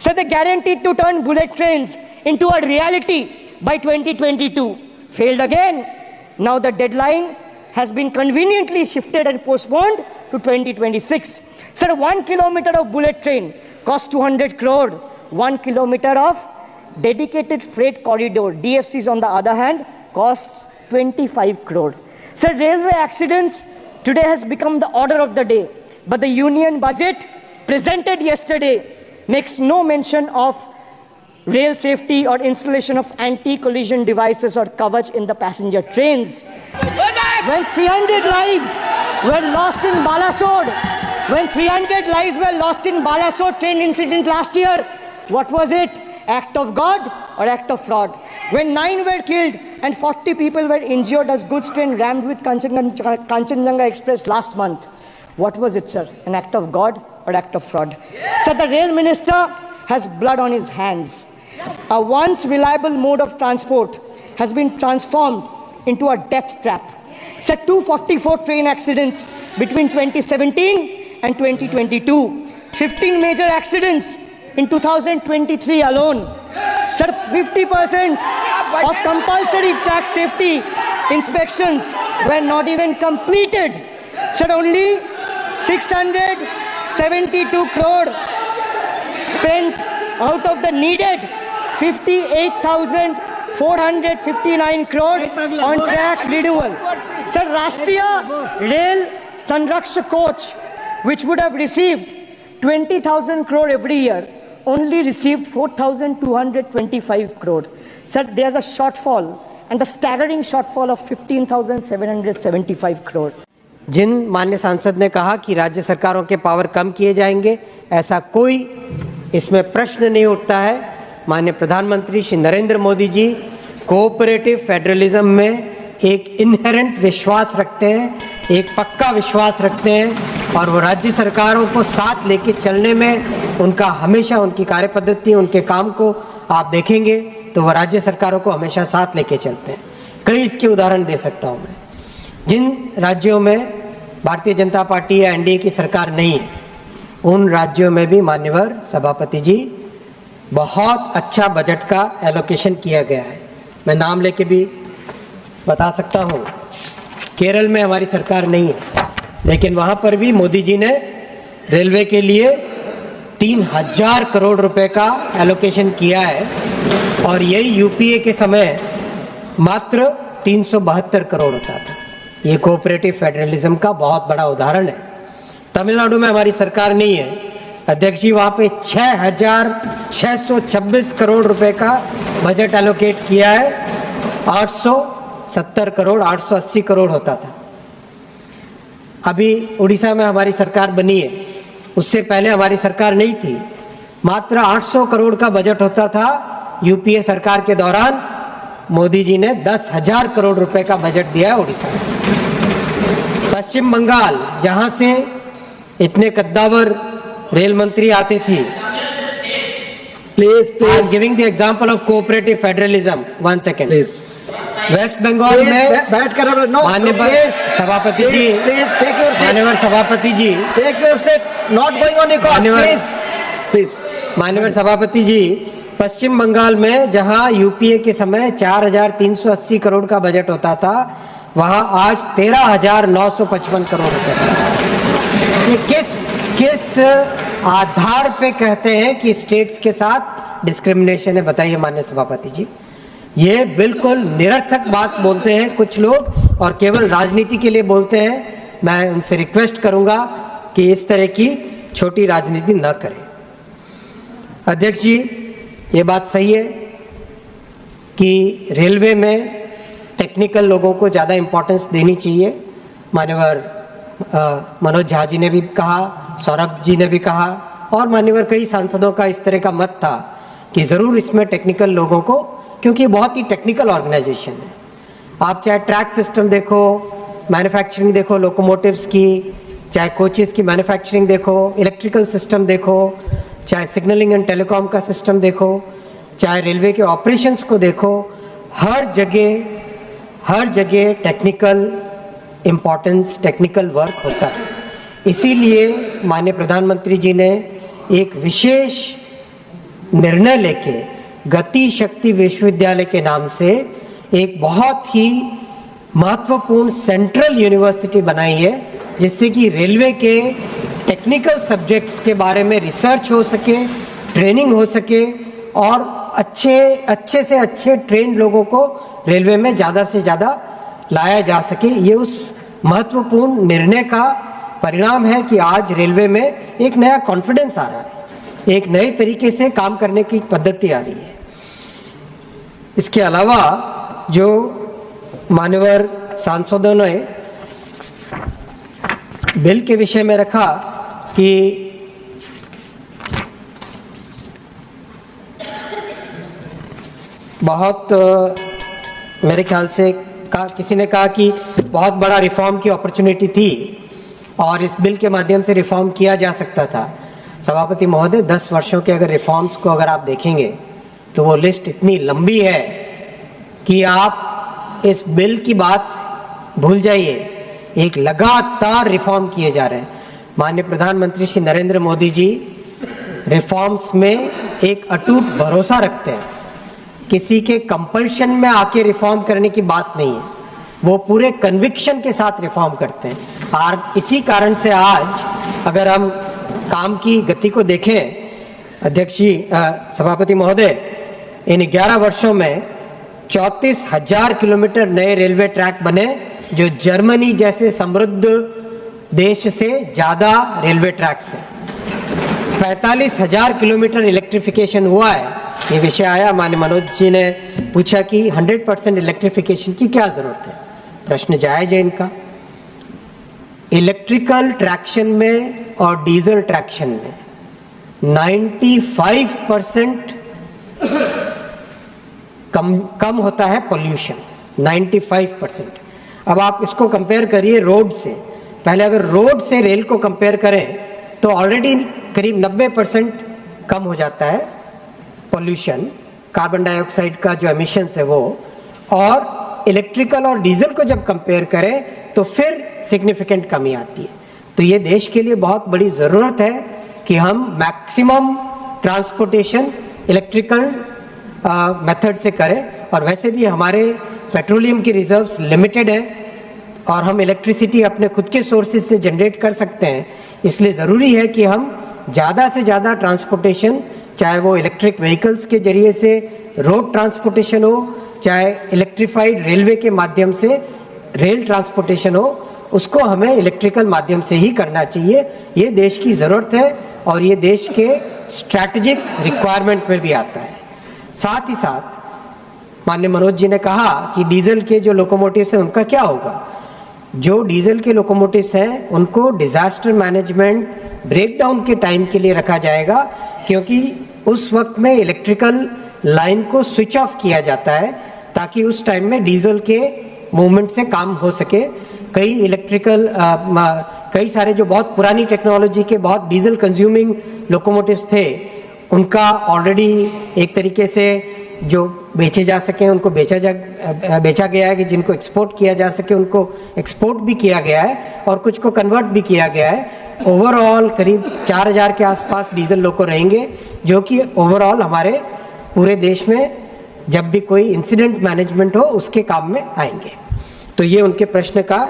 So they guaranteed to turn bullet trains into a reality by 2022. Failed again. Now the deadline has been conveniently shifted and postponed to 2026. Sir, 1 kilometer of bullet train costs 200 crore. 1 kilometer of dedicated freight corridor, DFCs on the other hand, costs 25 crore. Sir, railway accidents today has become the order of the day. But the union budget presented yesterday makes no mention of rail safety or installation of anti-collision devices or Kavach in the passenger trains. When 300 lives were lost in Balasore, train incident last year, what was it? Act of God or act of fraud? When 9 were killed and 40 people were injured as goods train rammed with Kanchenjunga Express last month, what was it, sir? An act of God or act of fraud? Sir, the rail minister has blood on his hands. A once reliable mode of transport has been transformed into a death trap. Sir, 244 train accidents between 2017 and 2022. 15 major accidents in 2023 alone. Sir, 50% of compulsory track safety inspections were not even completed. Sir, only 672 crore spent out of the needed 58,459 crore on track renewal. Sir, Rashtriya Rail Sanrakshak Coach, which would have received 20,000 crore every year, only received 4,225 crore. Sir, there's a shortfall, and a staggering shortfall of 15,775 crore. जिन माननीय सांसद ने कहा कि राज्य सरकारों के power कम किए जाएंगे, ऐसा कोई इसमें प्रश्न नहीं उठता है। माननीय प्रधानमंत्री श्री नरेंद्र मोदी जी कोऑपरेटिव फेडरलिज्म में एक इनहेरेंट विश्वास रखते हैं, एक पक्का विश्वास रखते हैं, और वो राज्य सरकारों को साथ लेके चलने में उनका हमेशा, उनकी कार्यपद्धति, उनके काम को आप देखेंगे तो वो राज्य सरकारों को हमेशा साथ लेके चलते हैं। कई इसके उदाहरण दे सकता हूँ मैं। जिन राज्यों में भारतीय जनता पार्टी या एनडीए की सरकार नहीं है, उन राज्यों में भी मान्यवर सभापति जी बहुत अच्छा बजट का एलोकेशन किया गया है। मैं नाम लेके भी बता सकता हूँ। केरल में हमारी सरकार नहीं है, लेकिन वहाँ पर भी मोदी जी ने रेलवे के लिए 3,000 करोड़ रुपए का एलोकेशन किया है, और यही यूपीए के समय मात्र 372 करोड़ होता था। ये कोऑपरेटिव फेडरलिज्म का बहुत बड़ा उदाहरण है। तमिलनाडु में हमारी सरकार नहीं है, अध्यक्ष जी, वहाँ पे 6,626 करोड़ रुपए का बजट एलोकेट किया है। 870 करोड़, 880 करोड़ होता था। अभी उड़ीसा में हमारी सरकार बनी है, उससे पहले हमारी सरकार नहीं थी, मात्र 800 करोड़ का बजट होता था। यूपीए सरकार के दौरान मोदी जी ने 10,000 करोड़ रुपए का बजट दिया है उड़ीसा में। पश्चिम बंगाल, जहां से इतने कद्दावर रेल मंत्री आते थे, please I am giving the example of cooperative federalism, 1 second please. West Bengal में बैठ कर माननीय सभापति जी, माननीय सभापति जी, take your seat, not going on record, please. माननीय सभापति जी, पश्चिम बंगाल में जहां यूपीए के समय 4,380 करोड़ का बजट होता था, वहां आज 13,955 करोड़ रुपए। ये किस आधार पे कहते हैं कि स्टेट्स के साथ डिस्क्रिमिनेशन है? बताइए माननीय सभापति जी। ये बिल्कुल निरर्थक बात बोलते हैं कुछ लोग, और केवल राजनीति के लिए बोलते हैं। मैं उनसे रिक्वेस्ट करूंगा कि इस तरह की छोटी राजनीति न करें। अध्यक्ष जी, ये बात सही है कि रेलवे में टेक्निकल लोगों को ज़्यादा इम्पोर्टेंस देनी चाहिए। मान्यवर मनोज झा जी ने भी कहा, सौरभ जी ने भी कहा, और मान्यवर कई सांसदों का इस तरह का मत था कि ज़रूर इसमें टेक्निकल लोगों को, क्योंकि बहुत ही टेक्निकल ऑर्गेनाइजेशन है। आप चाहे ट्रैक सिस्टम देखो, मैन्युफैक्चरिंग देखो लोकोमोटिव्स की, चाहे कोचेस की मैन्युफैक्चरिंग देखो, इलेक्ट्रिकल सिस्टम देखो, चाहे सिग्नलिंग एंड टेलीकॉम का सिस्टम देखो, चाहे रेलवे के ऑपरेशंस को देखो, हर जगह टेक्निकल इम्पोर्टेंस, टेक्निकल वर्क होता है। इसीलिए माननीय प्रधानमंत्री जी ने एक विशेष निर्णय लेके गति शक्ति विश्वविद्यालय के नाम से एक बहुत ही महत्वपूर्ण सेंट्रल यूनिवर्सिटी बनाई है, जिससे कि रेलवे के टेक्निकल सब्जेक्ट्स के बारे में रिसर्च हो सके, ट्रेनिंग हो सके और अच्छे से अच्छे ट्रेंड लोगों को रेलवे में ज़्यादा से ज़्यादा लाया जा सके। ये उस महत्वपूर्ण निर्णय का परिणाम है कि आज रेलवे में एक नया कॉन्फिडेंस आ रहा है, एक नए तरीके से काम करने की पद्धति आ रही है। इसके अलावा जो मान्यवर सांसदों ने बिल के विषय में रखा कि बहुत मेरे ख्याल से किसी ने कहा कि बहुत बड़ा रिफॉर्म की अपॉर्चुनिटी थी और इस बिल के माध्यम से रिफॉर्म किया जा सकता था। सभापति महोदय, 10 वर्षों के अगर रिफॉर्म्स को अगर आप देखेंगे तो वो लिस्ट इतनी लंबी है कि आप इस बिल की बात भूल जाइए। एक लगातार रिफॉर्म किए जा रहे हैं। माननीय प्रधानमंत्री श्री नरेंद्र मोदी जी रिफॉर्म्स में एक अटूट भरोसा रखते हैं। किसी के कंपल्शन में आके रिफॉर्म करने की बात नहीं है, वो पूरे कन्विक्शन के साथ रिफॉर्म करते हैं। और इसी कारण से आज अगर हम काम की गति को देखें, अध्यक्ष जी, सभापति महोदय, इन 11 वर्षों में 34,000 किलोमीटर नए रेलवे ट्रैक बने, जो जर्मनी जैसे समृद्ध देश से ज़्यादा रेलवे ट्रैक से। 45,000 किलोमीटर इलेक्ट्रिफिकेशन हुआ है। ये विषय आया, माननीय मनोज जी ने पूछा कि 100% इलेक्ट्रिफिकेशन की क्या ज़रूरत है। प्रश्न जायज़ है इनका। इलेक्ट्रिकल ट्रैक्शन में और डीजल ट्रैक्शन में 95% कम होता है पोल्यूशन, 95%। अब आप इसको कंपेयर करिए रोड से। पहले अगर रोड से रेल को कंपेयर करें तो ऑलरेडी करीब 90% कम हो जाता है पोल्यूशन, कार्बन डाइऑक्साइड का जो एमिशंस है वो। और इलेक्ट्रिकल और डीजल को जब कंपेयर करें तो फिर सिग्निफिकेंट कमी आती है। तो ये देश के लिए बहुत बड़ी ज़रूरत है कि हम मैक्सिमम ट्रांसपोर्टेशन इलेक्ट्रिकल मेथड से करें। और वैसे भी हमारे पेट्रोलियम की रिजर्व्स लिमिटेड है और हम इलेक्ट्रिसिटी अपने खुद के सोर्सेज से जनरेट कर सकते हैं। इसलिए ज़रूरी है कि हम ज़्यादा से ज़्यादा ट्रांसपोर्टेशन, चाहे वो इलेक्ट्रिक व्हीकल्स के जरिए से रोड ट्रांसपोर्टेशन हो, चाहे इलेक्ट्रिफाइड रेलवे के माध्यम से रेल ट्रांसपोर्टेशन हो, उसको हमें इलेक्ट्रिकल माध्यम से ही करना चाहिए। ये देश की ज़रूरत है और ये देश के स्ट्रैटेजिक रिक्वायरमेंट में भी आता है। साथ ही साथ माननीय मनोज जी ने कहा कि डीजल के जो लोकोमोटिव्स हैं उनका क्या होगा। जो डीजल के लोकोमोटिव्स हैं उनको डिज़ास्टर मैनेजमेंट ब्रेकडाउन के टाइम के लिए रखा जाएगा, क्योंकि उस वक्त में इलेक्ट्रिकल लाइन को स्विच ऑफ किया जाता है ताकि उस टाइम में डीजल के मूवमेंट से काम हो सके। कई सारे जो बहुत पुरानी टेक्नोलॉजी के बहुत डीजल कंज्यूमिंग लोकोमोटिव्स थे, उनका ऑलरेडी एक तरीके से जो बेचे जा सके उनको बेचा गया है, कि जिनको एक्सपोर्ट किया जा सके उनको एक्सपोर्ट भी किया गया है और कुछ को कन्वर्ट भी किया गया है। ओवरऑल करीब 4,000 के आसपास डीजल लोको रहेंगे, जो कि ओवरऑल हमारे पूरे देश में जब भी कोई इंसिडेंट मैनेजमेंट हो उसके काम में आएंगे। तो ये उनके प्रश्न का